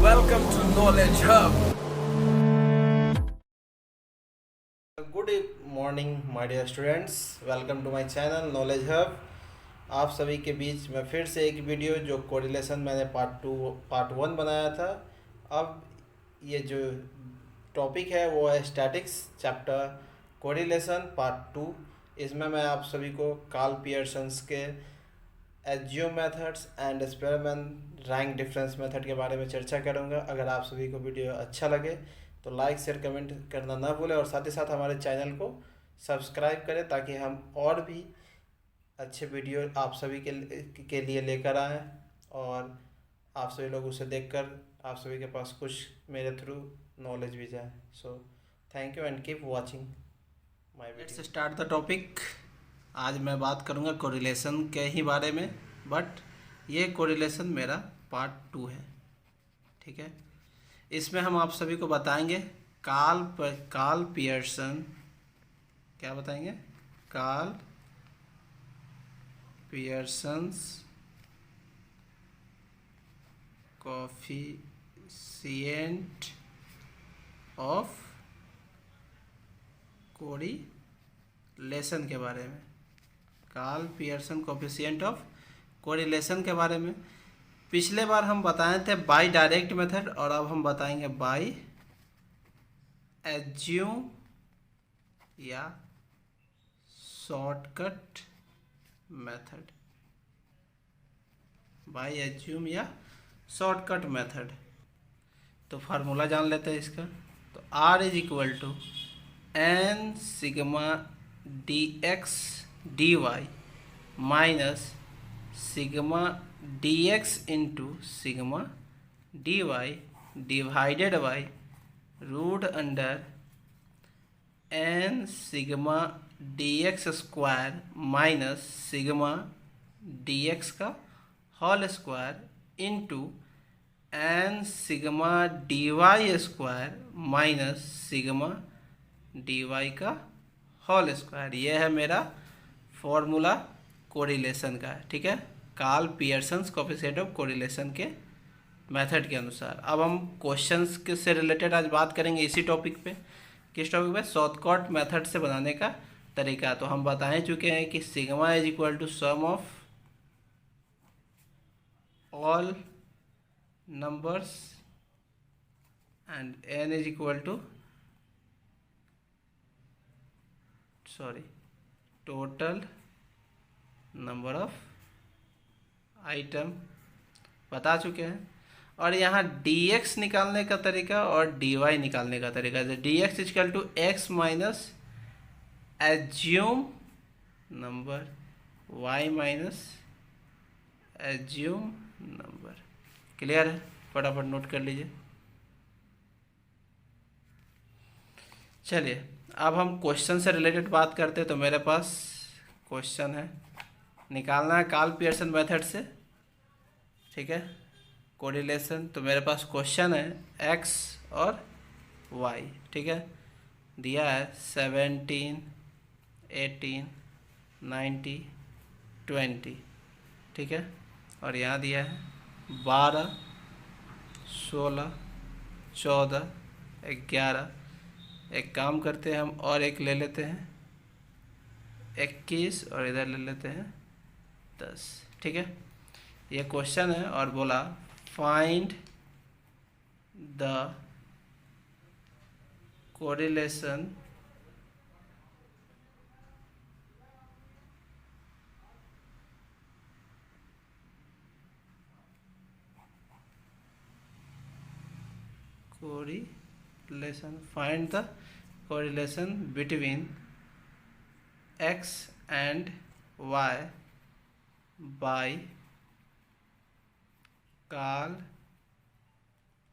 Welcome to Knowledge Hub. Good morning my dear students, welcome to my channel Knowledge Hub. आप सभी के बीच में फिर से एक वीडियो जो कोरिलेशन मैंने पार्ट वन बनाया था। अब ये जो टॉपिक है वो है statistics chapter correlation part two. इसमें मैं आप सभी को कार्ल पियर्सन्स के एसजीओ methods and experiment rank difference method के बारे में चर्चा करूंगा। अगर आप सभी को वीडियो अच्छा लगे तो लाइक शेयर कमेंट करना ना भूलें और साथ ही साथ हमारे चैनल को सब्सक्राइब करें ताकि हम और भी अच्छे वीडियो आप सभी के लिए लेकर आएँ और आप सभी लोग उसे देखकर आप सभी के पास कुछ मेरे थ्रू नॉलेज भी जाए। So thank you and keep watching my video. Let's start the topic. आज मैं बात करूंगा कोरिलेशन के ही बारे में, बट ये कोरिलेशन मेरा पार्ट टू है, ठीक है। इसमें हम आप सभी को बताएंगे कार्ल पियर्सन, क्या बताएंगे? Karl Pearson's coefficient of correlation के बारे में। Karl Pearson coefficient of correlation के बारे में पिछले बार हम बताए थे बाय डायरेक्ट मेथड, और अब हम बताएंगे बाय एज्यूम या शॉर्टकट मेथड। बाय एज्यूम या शॉर्टकट मेथड। तो फार्मूला जान लेते हैं इसका। तो R is equal to n sigma d x d y minus sigma d x into sigma d y divided by root under n sigma d x square minus sigma d x का whole square into n sigma d y square minus sigma d y का whole square. यह है मेरा formula correlation का, ठीक है, Karl Pearson's coefficient of correlation के method के अनुसार। अब हम क्वेश्चंस के से रिलेटेड आज बात करेंगे इसी टॉपिक पे। किस टॉपिक पे? शॉर्टकट मेथड से बनाने का तरीका। तो हम बता चुके हैं कि sigma is equal to sum of all numbers and n is equal to total number of item बता चुके हैं। और यहाँ dx निकालने का तरीका और dy निकालने का तरीका। जो dx equal to x minus assume number y minus assume number. Clear है? फटाफट नोट कर लीजिए। चलिए अब हम क्वेश्चन से रिलेटेड बात करते हैं। तो मेरे पास क्वेश्चन है, निकालना है कार्ल पियर्सन मेथड से, ठीक है, कोरिलेशन। तो मेरे पास क्वेश्चन है x और y, ठीक है। दिया है 17, 18, 90, 20, ठीक है। और यहाँ दिया है 12, 16, 14, 11। एक काम करते हैं हम और एक ले लेते हैं 21 और इधर ले लेते हैं 10, ठीक है। ये क्वेश्चन है और बोला find the correlation find the correlation between x and y by Karl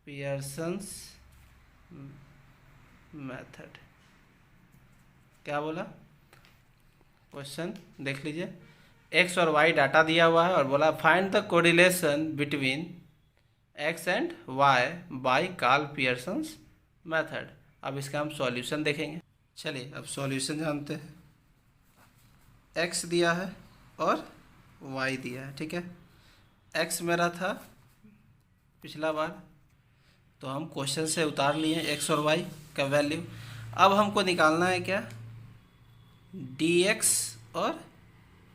Pearson's method. क्या बोला? क्वेश्चन देख लीजिए। x और y डाटा दिया हुआ है और बोला find the correlation between x and y by Karl Pearson's method. अब इसका हम सॉल्यूशन देखेंगे। चलिए अब सॉल्यूशन जानते हैं। x दिया है और y दिया है, ठीक है। x मेरा था पिछला बार तो हम क्वेश्चन से उतार लिए एक्स और वाई का वैल्यू। अब हमको निकालना है क्या, डी एक्स और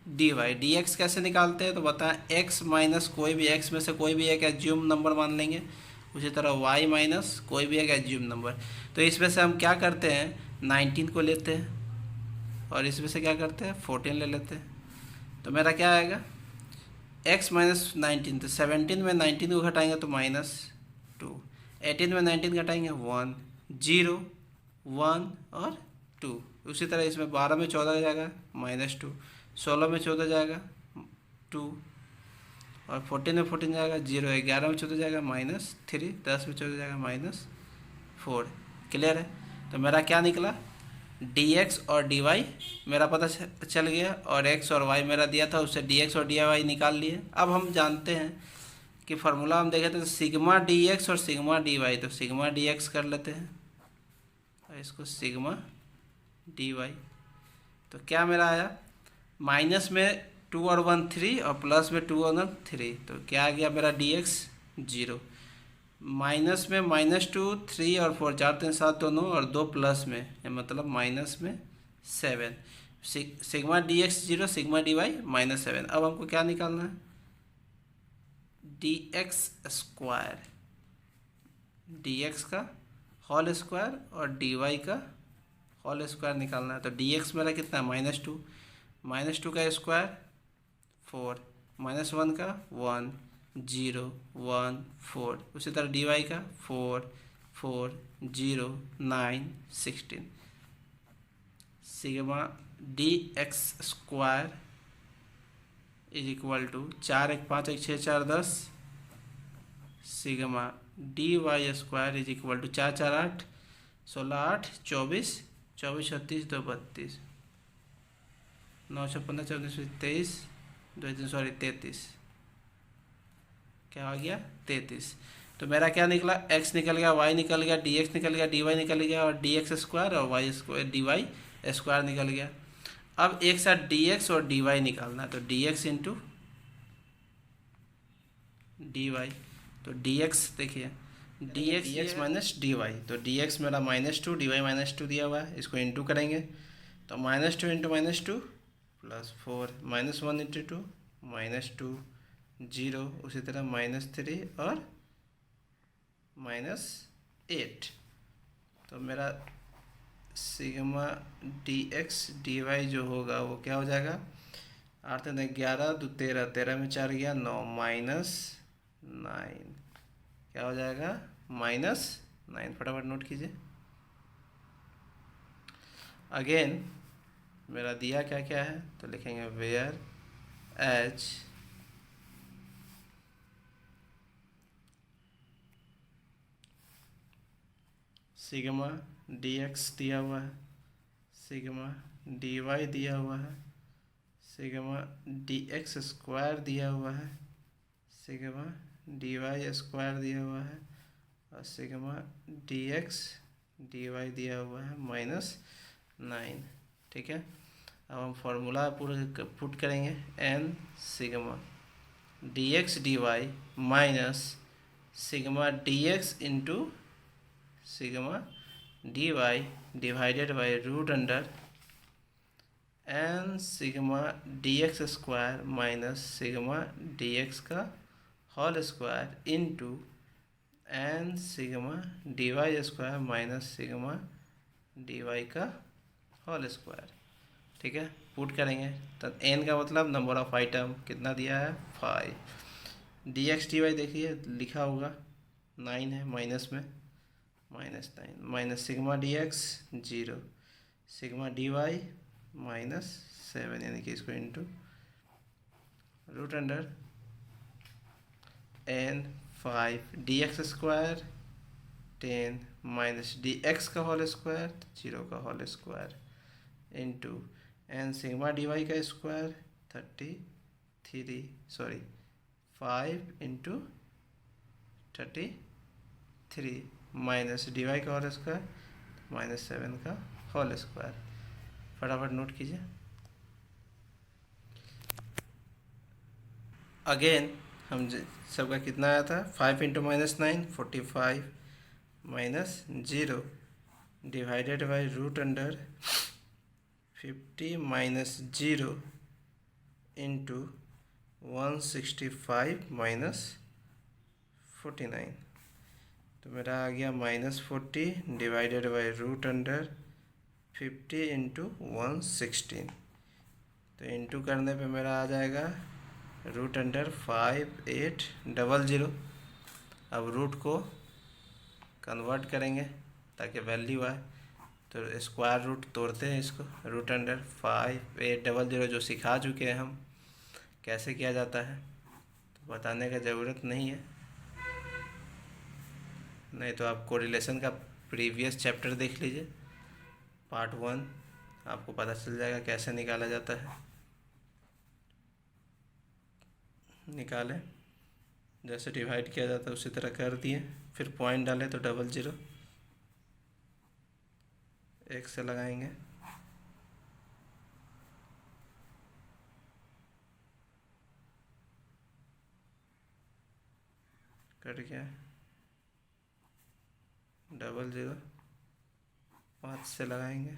डी वाई। डी एक्स कैसे निकालते हैं तो बताएं, एक्स माइनस कोई भी, एक्स में से कोई भी एक एज्यूम नंबर मान लेंगे, उसी तरह वाई माइनस कोई भी एक एज्यूम नंबर। तो इसमें से हम क्या करते हैं, 19 को लेते हैं और इसमें से क्या करते हैं, 14 ले लेते हैं। तो मेरा क्या आएगा, x माइनस 19, तो 17 में 19 को घटाएंगे तो -2, 18 में 19 घटाएंगे 1, 0, 1 और 2। उसी तरह इसमें 12 में 14 जाएगा -2, 16 में 14 जाएगा 2 और 14 में 14 जाएगा 0, 11 में 14 जाएगा -3, 10 में 14 जाएगा -4। क्लियर है। तो मेरा क्या निकला, dx और dy मेरा पता चल गया, और x और y मेरा दिया था, उससे dx और dy निकाल लिए। अब हम जानते हैं कि फार्मूला हम देखे थे तो सिग्मा dx और सिग्मा dy, तो सिग्मा dx कर लेते हैं और इसको सिग्मा dy। तो क्या मेरा आया, माइनस में 2 और 1 3 और प्लस में 2 और 1 3, तो क्या आ गया मेरा dx 0। माइनस में -2, 3 और 4, 4 3 7 दोनों और 2 प्लस में, मतलब माइनस में 7। Sigma d x 0, sigma d y -7। अब हमको क्या निकालना है, d x square, d x का होल स्क्वायर और डी वाई का होल स्क्वायर निकालना है। तो डी एक्स मेरा कितना है, -2, -2 का स्क्वायर 4, -1 का 1, 0, 1, 4। उसी तरह डी वाई का 4, 4, 0, 9, 16। Sigma d x square is equal to 4 1 5 1 6 4 10, sigma d y square is equal to 4 4 8 16 8 24 24 36 2 32 9 6 15 14 23 2 3 sorry 33, क्या आ गया 33। तो मेरा क्या निकला, x निकल गया, y निकल गया, dx निकल गया, dy निकल गया और dx स्क्वायर और y स्क्वायर dy स्क्वायर निकल गया। अब एक साथ dx और dy निकालना है, तो dx इंटू dy, तो dx देखिए dx माइनस dy, तो dx मेरा -2, dy -2 दिया हुआ है, इसको इंटू करेंगे तो -2 इंटू -2 +4, -1 इंटू 2 -2, 0, उसी तरह -3 और -8। तो मेरा sigma d x d y जो होगा वो क्या हो जाएगा, 8 11 2 13, 13 में 4 गया 9, -9, क्या हो जाएगा -9। फटाफट नोट कीजिए। अगेन मेरा दिया क्या क्या है, तो लिखेंगे whereas sigma d x दिया हुआ है, सिग्मा डी वाई दिया हुआ है, सिग्मा डी एक्स स्क्वायर दिया हुआ है, सिग्मा डी वाई स्क्वायर दिया हुआ है और sigma d x d y दिया हुआ है -9। ठीक है। अब हम फार्मूला पूरा पुट करेंगे, n sigma d x d y minus sigma d x into sigma d y divided by √root under n sigma d x square minus sigma d x का whole square into n sigma d y square minus sigma d y का whole square. ठीक है, put करेंगे तो N का मतलब number of item कितना दिया है 5। डी एक्स डी वाई देखिए लिखा होगा 9 है, माइनस में -9 minus sigma d x 0, sigma d y -7, यानी कि इसको into √root under n 5 d x square 10 minus d x का होल स्क्वायर 0 का whole square into n sigma d y का square 5 into 33 minus d y का whole square -7 का whole square. फटाफट note कीजिए। अगेन हम सबका कितना आया था, 5 into -9 45 minus 0 divided by root under 50 minus 0 into 165 minus 49। तो मेरा आ गया -40 divided by root under 50 into 116। तो इंटू करने पे मेरा आ जाएगा रूट अंडर 5800। अब रूट को कन्वर्ट करेंगे ताकि वैल्यू आए, तो स्क्वायर रूट तोड़ते हैं इसको। रूट अंडर 5800 जो सिखा चुके हैं हम कैसे किया जाता है, तो बताने का ज़रूरत नहीं है। नहीं तो आप कोरिलेशन का प्रीवियस चैप्टर देख लीजिए, पार्ट 1, आपको पता चल जाएगा कैसे निकाला जाता है। निकालें, जैसे डिवाइड किया जाता है उसी तरह कर दिए, फिर पॉइंट डालें तो 00 एक से लगाएंगे। कट गया, 00 5 से लगाएंगे।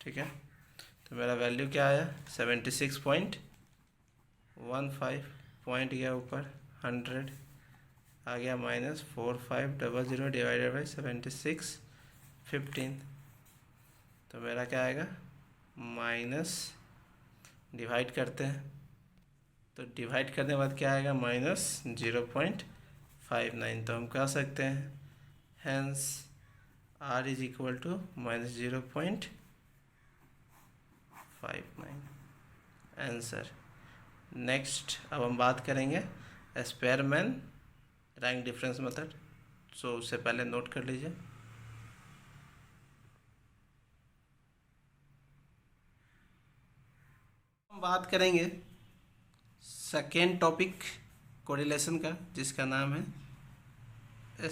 ठीक है, तो मेरा वैल्यू क्या आया 76.15, पॉइंट गया ऊपर 100 आ गया -4500 डिवाइडेड बाई 7615। तो मेरा क्या आएगा माइनस, डिवाइड करते हैं तो डिवाइड करने के बाद क्या आएगा -0.59। तो हम कह सकते हैं hence R is equal to -0.59 answer. Next अब हम बात करेंगे Spearman rank difference method. So उससे पहले नोट कर लीजिए। हम बात करेंगे सेकेंड टॉपिक कोरिलेशन का, जिसका नाम है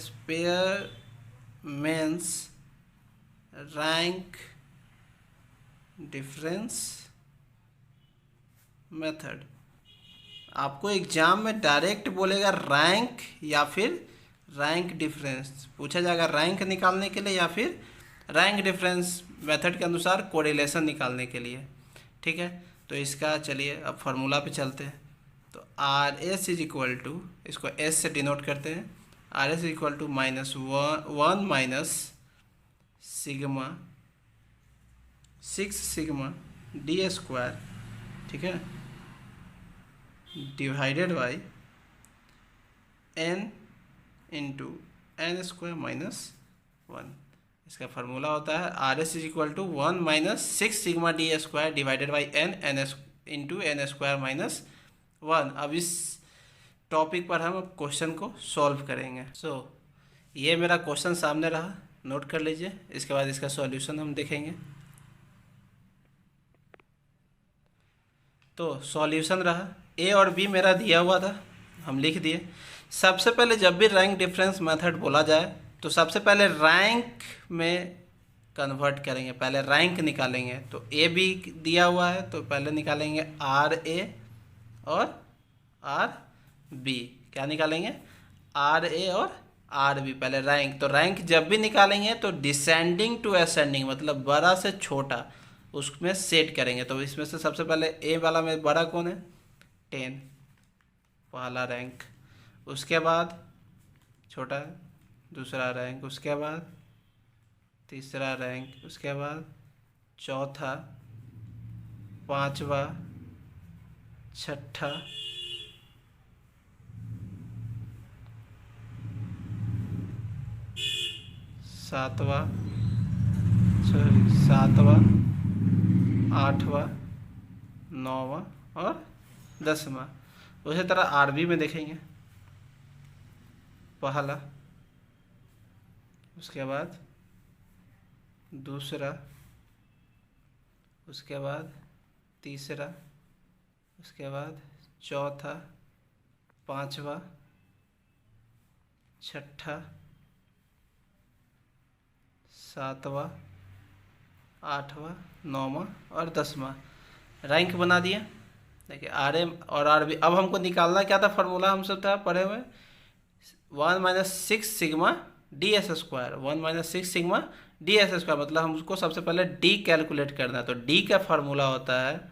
स्पेयरमैन्स रैंक डिफरेंस मेथड। आपको एग्जाम में डायरेक्ट बोलेगा रैंक या फिर रैंक डिफरेंस, पूछा जाएगा रैंक निकालने के लिए या फिर रैंक डिफरेंस मेथड के अनुसार कोरिलेशन निकालने के लिए। ठीक है, तो इसका चलिए अब फार्मूला पे चलते हैं। तो R S is equal to, इसको एस से डिनोट करते हैं, R S is equal to -1 minus sigma 6 sigma d square, ठीक है, divided by n into n square minus 1। इसका फार्मूला होता है R S is equal to 1 minus 6 sigma d square divided by n into n square minus 1। अब इस topic पर हम question को सॉल्व करेंगे। ये मेरा क्वेश्चन सामने रहा, नोट कर लीजिए। इसके बाद इसका सॉल्यूशन हम देखेंगे। तो सॉल्यूशन रहा, ए और बी मेरा दिया हुआ था, हम लिख दिए। सबसे पहले जब भी रैंक डिफरेंस मेथड बोला जाए तो सबसे पहले रैंक में कन्वर्ट करेंगे, पहले रैंक निकालेंगे। तो ए बी दिया हुआ है तो पहले निकालेंगे आर ए और आर बी। क्या निकालेंगे? आर ए और आर बी, पहले रैंक। तो रैंक जब भी निकालेंगे तो डिसेंडिंग टू असेंडिंग, मतलब बड़ा से छोटा उसमें सेट करेंगे। तो इसमें से सबसे पहले ए वाला में बड़ा कौन है? 10, पहला रैंक। उसके बाद छोटा दूसरा रैंक, उसके बाद तीसरा रैंक, उसके बाद चौथा, पांचवा, छठा, सातवां, आठवां, नौवां और 10वां। उसी तरह आरबी में देखेंगे, पहला, उसके बाद दूसरा, उसके बाद तीसरा, उसके बाद चौथा, पांचवा, छठा, सातवां, 8वां, 9वां और 10वां रैंक बना दिया। देखिए आर एम और आर बी। अब हमको निकालना क्या था, फार्मूला हम सब था पढ़े हुए, 1 - 6 sigma d S square. 1 - 6 sigma d S square मतलब हमको सबसे पहले डी कैलकुलेट करना है। तो डी का फार्मूला होता है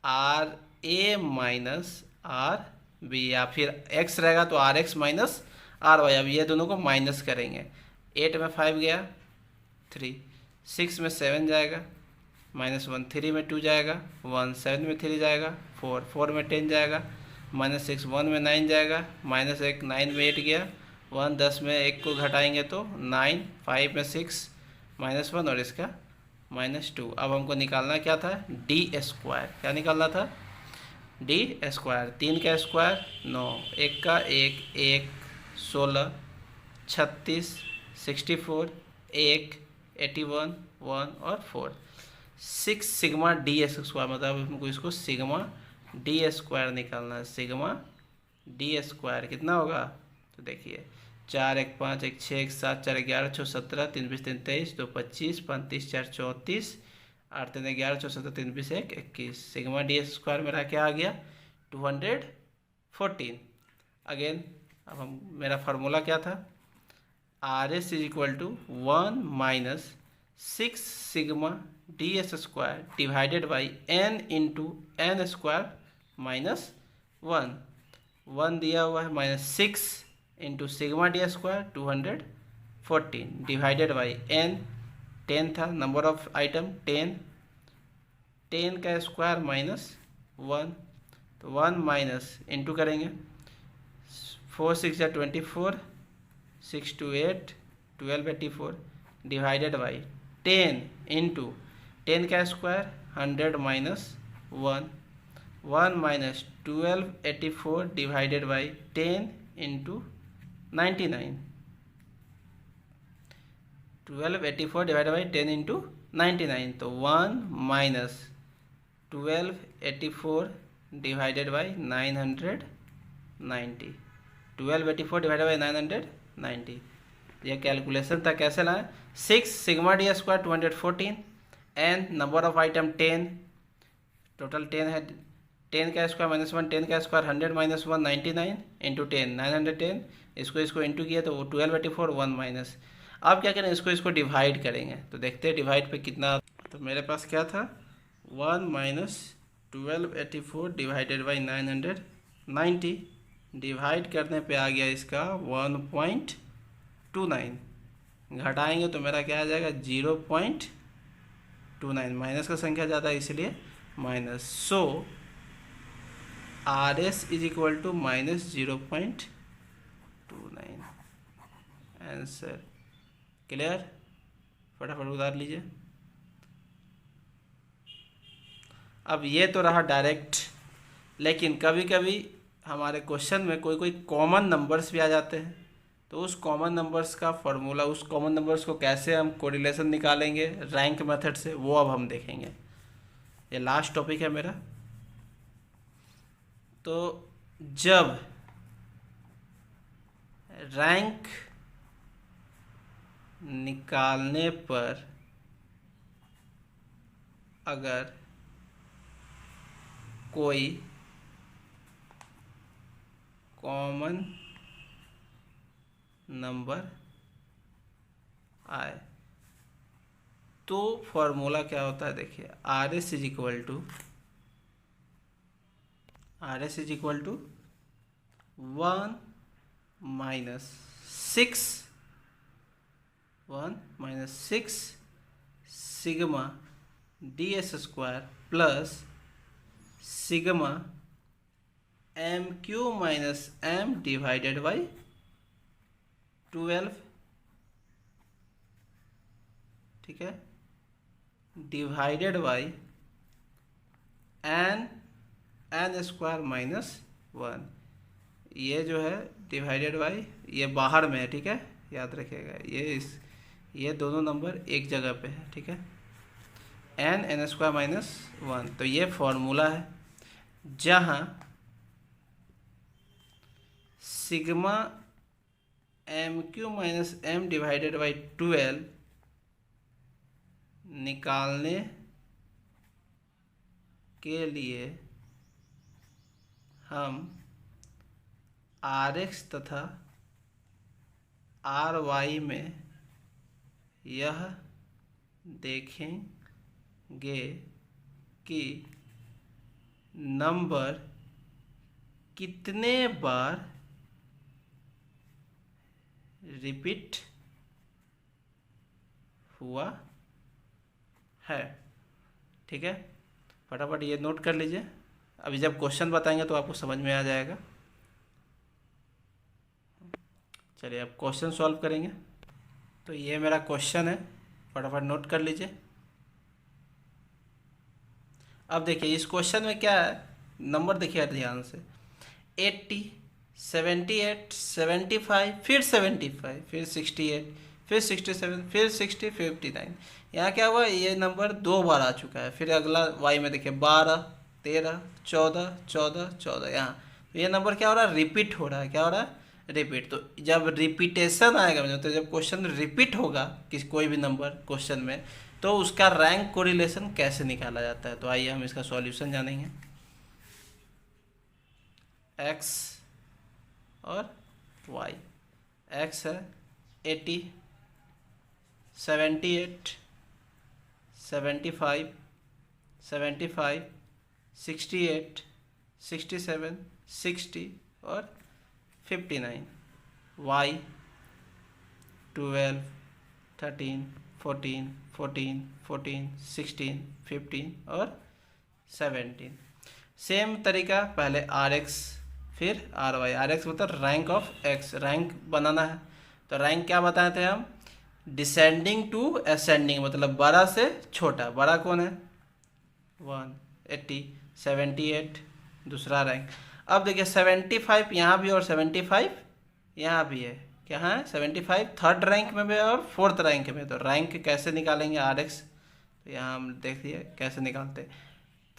R A minus R B, या फिर एक्स रहेगा तो R X minus R Y. अब ये दोनों को माइनस करेंगे। 8 में 5 गया 3, 6 में 7 जाएगा -1, 3 में 2 जाएगा 1, 7 में 3 जाएगा 4, 4 में 10 जाएगा -6, 1 में 9 जाएगा -1, 9 में 8 गया 1, 10 में 1 को घटाएंगे तो 9, 5 में 6 -1 और इसका -2। अब हमको निकालना क्या था, डी स्क्वायर। क्या निकालना था, डी स्क्वायर। 3 का स्क्वायर 9, 1 का 1, 1 16, 36, 64, 1 81, 1 और 4, 6 सिग्मा डी एस स्क्वायर। मतलब हमको इसको सिग्मा डी स्क्वायर निकालना है। सिग्मा डी स्क्वायर कितना होगा, तो देखिए 4 1 5 1 6 1 7 4 11 6 17 3 20 3 23 2 25 35 4 34 8 3 11 6 17 3 20 1 21। सिग्मा डी एस स्क्वायर मेरा क्या आ गया, 214। अगेन अब हम मेरा फार्मूला क्या था, R S is equal to 1 - 6 sigma d S square divided by n into n square -1। 1 दिया हुआ है -6 into sigma d square 214 divided by n, 10 था नंबर ऑफ आइटम 10, 10 का स्क्वायर -1, तो 1 माइनस इंटू करेंगे 4 6 या 24, 6 2 8 12 84 डिवाइडेड बाई 10 इंटू 10 का square 100 -1, 1 minus 1284 divided by 10 into 99, 1284 divided by 10 into 99, तो 1 minus 1284 divided by 990, 1284 divided by 990। यह कैलकुलेशन था कैसे लाए। 6 sigma d square 214, n number of item 10, total 10 है, 10 का स्क्वायर -1, 10 का स्क्वायर 100 -1 99 इंटू 10 910, इसको इंटू किया तो वो 1284 1 माइनस। अब क्या करें, इसको डिवाइड करेंगे तो देखते हैं डिवाइड पे कितना। तो मेरे पास क्या था, 1 - 1284 डिवाइडेड बाई 990, डिवाइड करने पे आ गया इसका 1.29, घटाएंगे तो मेरा क्या आ जाएगा 0.29, माइनस का संख्या ज़्यादा है इसलिए minus. So R S is equal to -0.29। Answer clear, फटाफट उतार लीजिए। अब ये तो रहा डायरेक्ट, लेकिन कभी कभी हमारे क्वेश्चन में कोई कॉमन नंबर्स भी आ जाते हैं, तो उस कॉमन नंबर्स का फॉर्मूला, उस कॉमन नंबर्स को कैसे हम कोरिलेशन निकालेंगे रैंक मेथड से, वो अब हम देखेंगे। ये लास्ट टॉपिक है मेरा। तो जब रैंक निकालने पर अगर कोई कॉमन नंबर आए तो फॉर्मूला क्या होता है, देखिए R S is equal to 1 - 6 sigma d S square plus sigma m cube minus m divided by 12, ठीक है, डिवाइडेड बाई एन स्क्वायर -1। ये जो है डिवाइडेड बाई, ये बाहर में है, ठीक है, याद रखिएगा। ये दोनों नंबर एक जगह पे है, ठीक है, एन स्क्वायर -1। तो ये फॉर्मूला है जहाँ sigma m cube minus m divided by 12 निकालने के लिए हम RX तथा RY में यह देखेंगे कि नंबर कितने बार रिपीट हुआ है। ठीक है, फटाफट ये नोट कर लीजिए। अभी जब क्वेश्चन बताएंगे तो आपको समझ में आ जाएगा। चलिए अब क्वेश्चन सॉल्व करेंगे। तो ये मेरा क्वेश्चन है, फटाफट नोट कर लीजिए। अब देखिए इस क्वेश्चन में क्या है, नंबर देखिए ध्यान से, 80, 78, 75, फिर 75, फिर 68, फिर 67, फिर 60, 59। यहाँ क्या हुआ, ये नंबर 2 बार आ चुका है। फिर अगला वाई में देखिए 12, 13, 14, 14, 14। यहाँ तो ये नंबर क्या हो रहा है, रिपीट हो रहा है। क्या हो रहा है, रिपीट। तो जब रिपीटेशन आएगा, मतलब तो जब क्वेश्चन रिपीट होगा किसी कोई भी नंबर क्वेश्चन में, तो उसका रैंक कोरिलेशन कैसे निकाला जाता है। तो आइए हम इसका सॉल्यूशन जानेंगे। एक्स और वाई। एक्स है 80, 78, 75, 75, 68, 67, 60 और 59। वाई 12, 13, 14, 14, 14, 16, 15 और 17। सेम तरीका, पहले RX फिर RY। RX मतलब रैंक ऑफ X, रैंक बनाना है। तो रैंक क्या बताए थे हम, डिसेंडिंग टू असेंडिंग, मतलब बड़ा से छोटा। बड़ा कौन है, 180, 78 दूसरा रैंक। अब देखिए 75 यहाँ भी और 75 यहाँ भी है। क्या है, 75 थर्ड रैंक में भी और फोर्थ रैंक में। तो रैंक कैसे निकालेंगे RX, तो यहाँ हम देखिए कैसे निकालते हैं।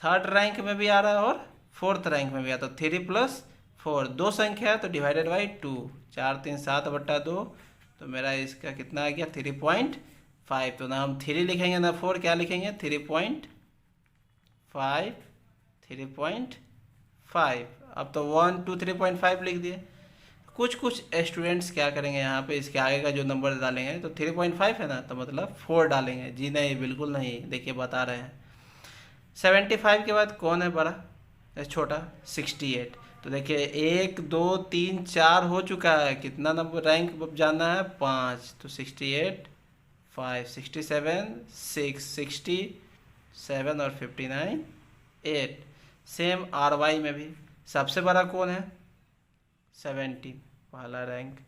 थर्ड रैंक में भी आ रहा है और फोर्थ रैंक में भी आता है। 3 + 4 दो संख्या है तो डिवाइडेड बाई 2, 4 3 7/2। तो मेरा इसका कितना आ गया, 3.5। तो ना हम 3 लिखेंगे ना 4, क्या लिखेंगे, 3.5, 3.5। अब तो 1 2 3.5 लिख दिए। कुछ स्टूडेंट्स क्या करेंगे, यहाँ पे इसके आगे का जो नंबर डालेंगे, तो 3.5 है ना, तो मतलब 4 डालेंगे। जी नहीं, बिल्कुल नहीं, देखिए बता रहे हैं। 75 के बाद कौन है बड़ा, छोटा, 68। तो देखिए 1 2 3 4 हो चुका है। कितना नंबर रैंक जाना है, 5। तो 68, 5, 67, 6, 67 और 59, 8। सेम RY में भी सबसे बड़ा कौन है, 17, पहला रैंक।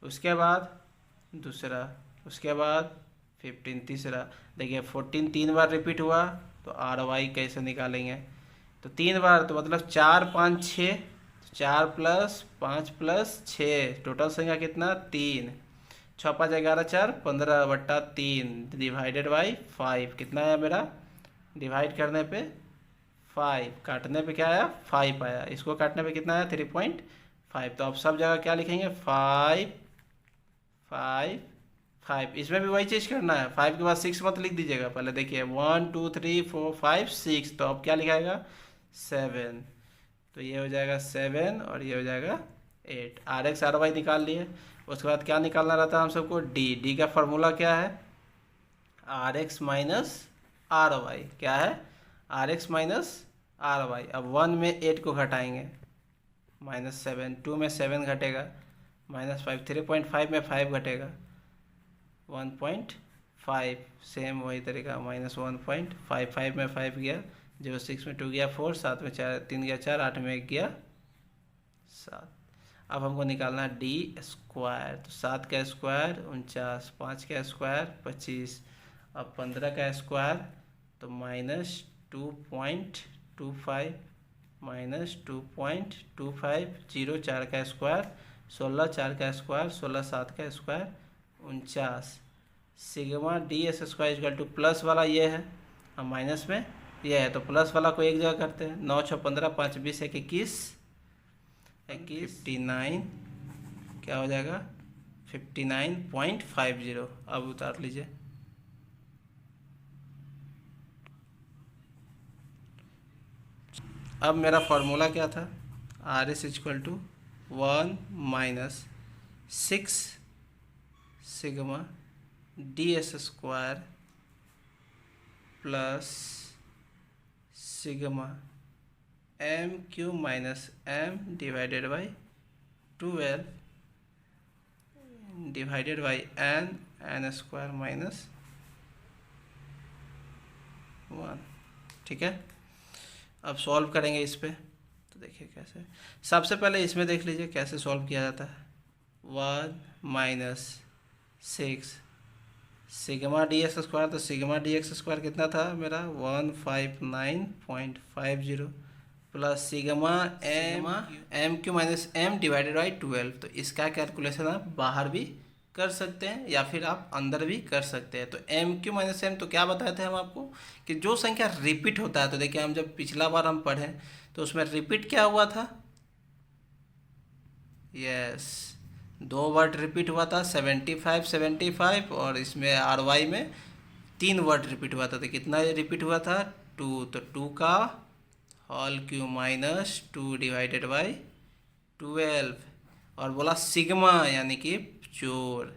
उसके बाद दूसरा, उसके बाद 15 तीसरा। देखिए 14 3 बार रिपीट हुआ, तो RY कैसे निकालेंगे, तो 3 बार, तो मतलब 4 5 6, 4 + 5 + 6 टोटल संख्या कितना, 3। 6 5 11 4 15/3 डिवाइडेड बाई 5। कितना आया मेरा, डिवाइड करने पे 5, काटने पे क्या आया, 5 आया। इसको काटने पे कितना आया, 3.5। तो आप सब जगह क्या लिखेंगे, 5 5 5। इसमें भी वही चीज़ करना है। 5 के बाद 6 मत लिख दीजिएगा। पहले देखिए 1 2 3 4 5 6, तो अब क्या लिखाएगा, 7। तो ये हो जाएगा 7 और ये हो जाएगा 8। RX RY निकाल लिए। उसके बाद क्या निकालना रहता है हम सबको, डी का फॉर्मूला क्या है, RX - RY। क्या है, RX - RY। अब 1 में 8 को घटाएंगे, -7, 2 में 7 घटेगा, -5, 3.5 में 5 घटेगा, 1.5। सेम वही तरीका, -1.5, 5 में 5 गया, 06 में 2 गया 4, 7 में 4 3 गया 4, 8 में 1 गया 7। अब हमको निकालना है डी स्क्वायर। तो 7 का स्क्वायर 49, 5 का स्क्वायर 25, अब 15 का स्क्वायर तो -2.25, -2.25, 0 4 का स्क्वायर 16, 4 का स्क्वायर 16, 7 का स्क्वायर 49। सिग्मा डी² = प्लस वाला ये है, अब माइनस में ये है, तो प्लस वाला को एक जगह करते हैं। 9 6 15, 5 20, 21, 59 क्या हो जाएगा, 59.50। अब उतार लीजिए, अब मेरा फार्मूला क्या था, R S equal to 1 minus 6 sigma d S square plus sigma m cube minus m divided by 12 divided by n square minus 1। ठीक है, अब सॉल्व करेंगे इस पे। तो देखिए कैसे, सबसे पहले इसमें देख लीजिए कैसे सॉल्व किया जाता है। 1 minus 6 sigma d x square, तो सिग्मा डी एक्स स्क्वायर कितना था मेरा 159.50 plus sigma m cube minus m divided by 12। तो इसका कैलकुलेशन आप बाहर भी कर सकते हैं या फिर आप अंदर भी कर सकते हैं। तो एम क्यू माइनस एम, तो क्या बताए थे हम आपको कि जो संख्या रिपीट होता है, तो देखिए हम जब पिछला बार हम पढ़े तो उसमें रिपीट क्या हुआ था, यस 2 वर्ड रिपीट हुआ था 75 और इसमें आर वाई में 3 वर्ड रिपीट हुआ था। तो कितना रिपीट हुआ था 2, तो 2 का whole cube minus 2 divided by 12 और बोला सिग्मा यानी कि 4,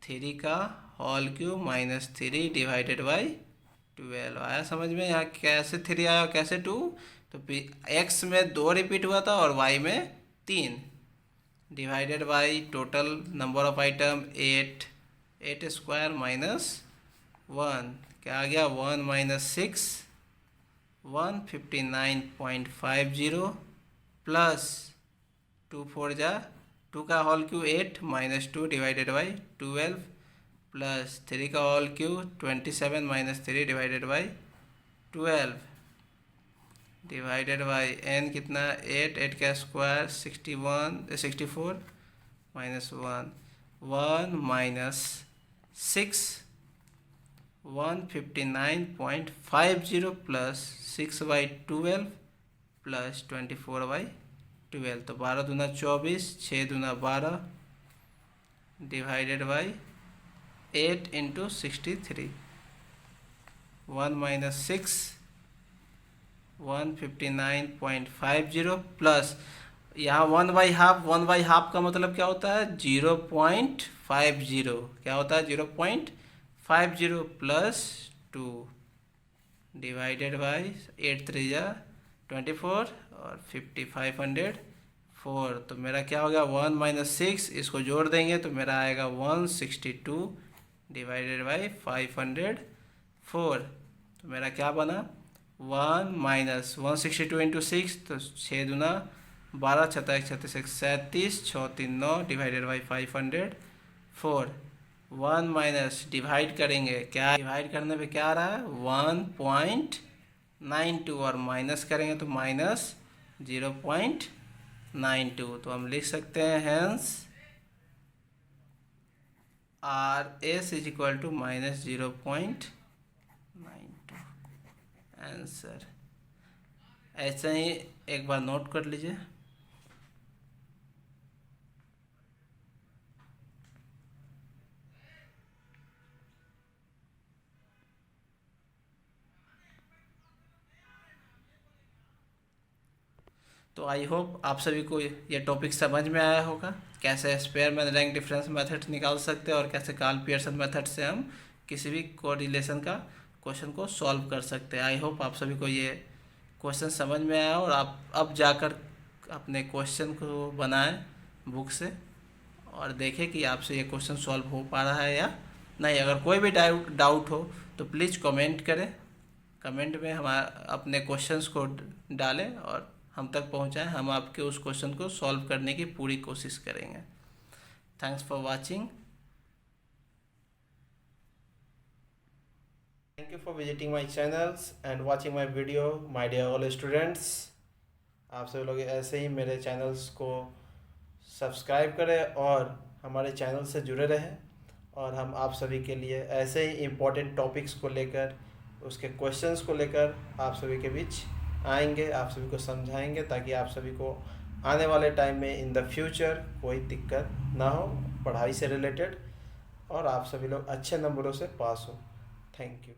3 का whole cube minus 3 divided by 12। आया समझ में, यहाँ कैसे 3 आया कैसे 2, तो एक्स में 2 रिपीट हुआ था और वाई में 3 divided by total number of item 8 square minus 1, क्या आ गया 1 माइनस 6 159.50 प्लस 2 4 जा 2 का whole cube 8 minus 2 divided by 12 plus 3 का whole cube 27 minus 3 divided by 12 divided by n कितना 8 का square 64 minus 1 minus 6 159.50 plus 6/12 plus 24/12। तो 12 दूना 24, 6 दूना 12 divided by 8 into 63। 1 minus 6 159.50 plus यहाँ 1/2 का मतलब क्या होता है 0.50, क्या होता है 0.50 प्लस 2 डिवाइडेड बाई 8 3 24 और 5504। तो मेरा क्या हो गया 1 माइनस 6, इसको जोड़ देंगे तो मेरा आएगा 162 डिवाइडेड बाई 504। तो मेरा क्या बना 1 माइनस 162 इंटू 6, तो 6 दूना 12 छता 1 36 37 6 3 9 डिवाइडेड बाई 504। 1 माइनस डिवाइड करेंगे, क्या डिवाइड करने पे क्या आ रहा है 1.92 और माइनस करेंगे तो माइनस 0.92। तो हम लिख सकते हैं hence R S is equal to minus 0.92 answer. ऐसे ही एक बार नोट कर लीजिए। तो आई होप आप सभी को ये टॉपिक समझ में आया होगा, कैसे स्पेयरमैन रैंक डिफरेंस मेथड निकाल सकते हैं और कैसे कार्ल पियर्सन मेथड से हम किसी भी कोरिलेशन का क्वेश्चन को सॉल्व कर सकते हैं। आई होप आप सभी को ये क्वेश्चन समझ में आया और आप अब जाकर अपने क्वेश्चन को बनाएं बुक से और देखें कि आपसे ये क्वेश्चन सॉल्व हो पा रहा है या नहीं। अगर कोई भी डाउट हो तो प्लीज़ कमेंट करें, कमेंट में हम अपने क्वेश्चंस को डालें और हम तक पहुंचाएं। हम आपके उस क्वेश्चन को सॉल्व करने की पूरी कोशिश करेंगे। Thanks for watching. Thank you for visiting my channels and watching my video my dear all students. आप सभी लोग ऐसे ही मेरे चैनल्स को सब्सक्राइब करें और हमारे चैनल से जुड़े रहें और हम आप सभी के लिए ऐसे ही इम्पोर्टेंट टॉपिक्स को लेकर, उसके क्वेश्चंस को लेकर आप सभी के बीच आएंगे, आप सभी को समझाएंगे ताकि आप सभी को आने वाले टाइम में इन द फ्यूचर कोई दिक्कत ना हो पढ़ाई से रिलेटेड और आप सभी लोग अच्छे नंबरों से पास हो। Thank you.